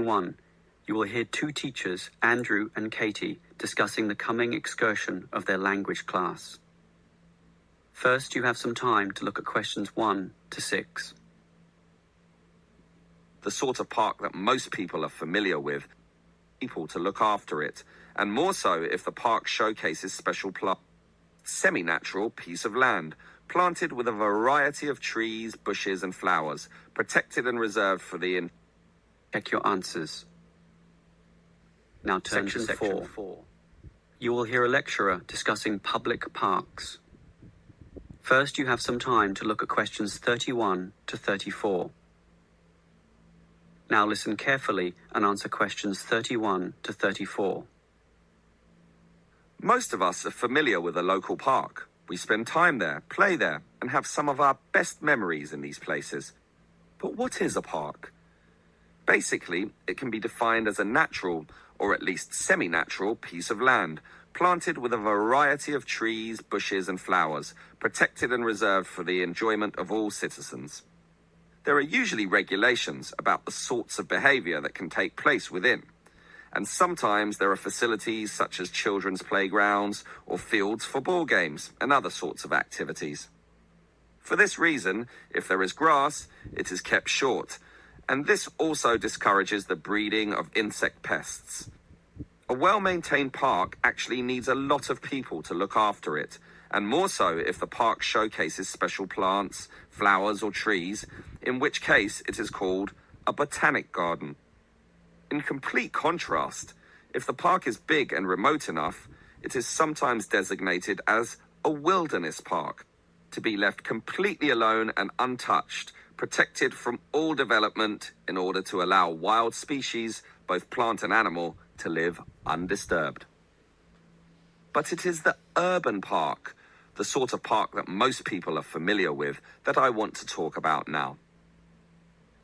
1, you will hear two teachers, Andrew and Katie, discussing the coming excursion of their language class. First, you have some time to look at questions 1 to 6. The sort of park that most people are familiar with, people to look after it, and more so if the park showcases special semi-natural piece of land, planted with a variety of trees, bushes and flowers, protected and reserved for the Check your answers. Now turn to section 4. You will hear a lecturer discussing public parks. First, you have some time to look at questions 31 to 34. Now listen carefully and answer questions 31 to 34. Most of us are familiar with a local park. We spend time there, play there, and have some of our best memories in these places. But what is a park? Basically, it can be defined as a natural, or at least semi-natural, piece of land, planted with a variety of trees, bushes and flowers, protected and reserved for the enjoyment of all citizens. There are usually regulations about the sorts of behavior that can take place within. And sometimes there are facilities such as children's playgrounds or fields for ball games and other sorts of activities. For this reason, if there is grass, it is kept short, and this also discourages the breeding of insect pests. A well-maintained park actually needs a lot of people to look after it, and more so if the park showcases special plants, flowers or trees, in which case it is called a botanic garden. In complete contrast, if the park is big and remote enough, it is sometimes designated as a wilderness park, to be left completely alone and untouched, protected from all development in order to allow wild species, both plant and animal, to live undisturbed. But it is the urban park, the sort of park that most people are familiar with, that I want to talk about now.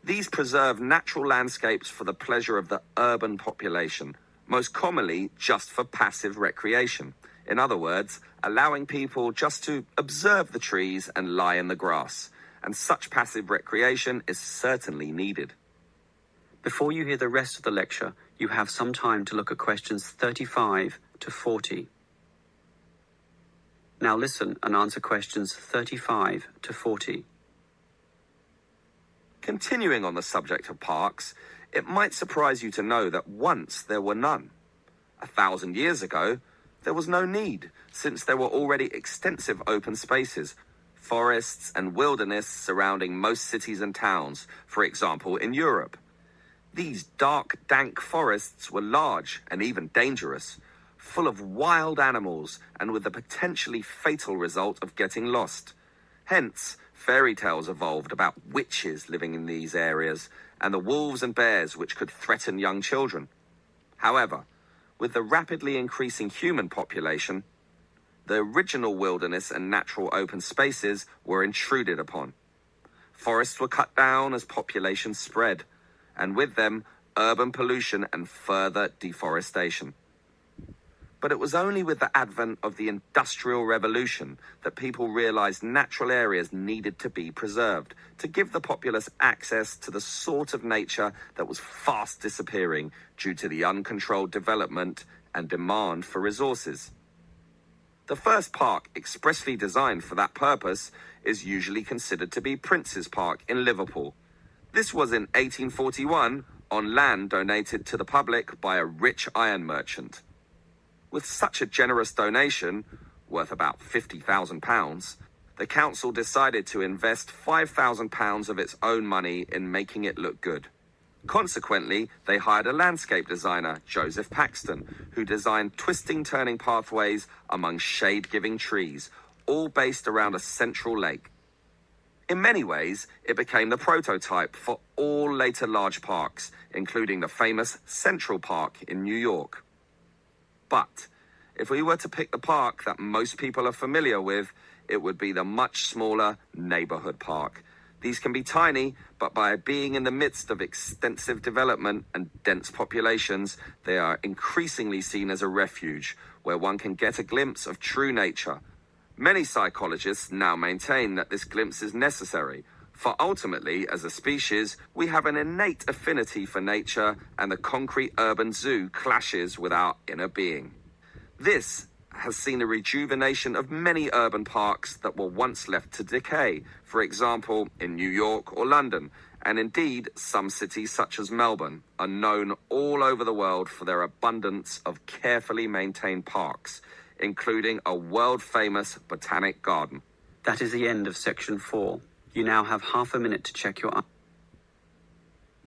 These preserve natural landscapes for the pleasure of the urban population, most commonly just for passive recreation. In other words, allowing people just to observe the trees and lie in the grass. And such passive recreation is certainly needed. Before you hear the rest of the lecture, you have some time to look at questions 35 to 40. Now listen and answer questions 35 to 40. Continuing on the subject of parks, it might surprise you to know that once there were none. 1,000 years ago, there was no need, since there were already extensive open spaces, forests and wilderness surrounding most cities and towns, for example in Europe. These dark, dank forests were large and even dangerous, full of wild animals and with the potentially fatal result of getting lost. Hence, fairy tales evolved about witches living in these areas and the wolves and bears which could threaten young children. However, with the rapidly increasing human population, the original wilderness and natural open spaces were intruded upon. Forests were cut down as population spread, and with them, urban pollution and further deforestation. But it was only with the advent of the Industrial Revolution that people realized natural areas needed to be preserved to give the populace access to the sort of nature that was fast disappearing due to the uncontrolled development and demand for resources. The first park expressly designed for that purpose is usually considered to be Prince's Park in Liverpool. This was in 1841 on land donated to the public by a rich iron merchant. With such a generous donation, worth about £50,000, the council decided to invest £5,000 of its own money in making it look good. Consequently, they hired a landscape designer, Joseph Paxton, who designed twisting turning pathways among shade-giving trees, all based around a central lake. In many ways, it became the prototype for all later large parks, including the famous Central Park in New York. But if we were to pick the park that most people are familiar with, it would be the much smaller neighborhood park. These can be tiny, but by being in the midst of extensive development and dense populations, they are increasingly seen as a refuge where one can get a glimpse of true nature. Many psychologists now maintain that this glimpse is necessary, For ultimately, as a species, we have an innate affinity for nature, and the concrete urban zoo clashes with our inner being. This has seen a rejuvenation of many urban parks that were once left to decay, for example, in New York or London, and indeed some cities such as Melbourne are known all over the world for their abundance of carefully maintained parks, including a world-famous botanic garden. That is the end of section 4. You now have half a minute to check your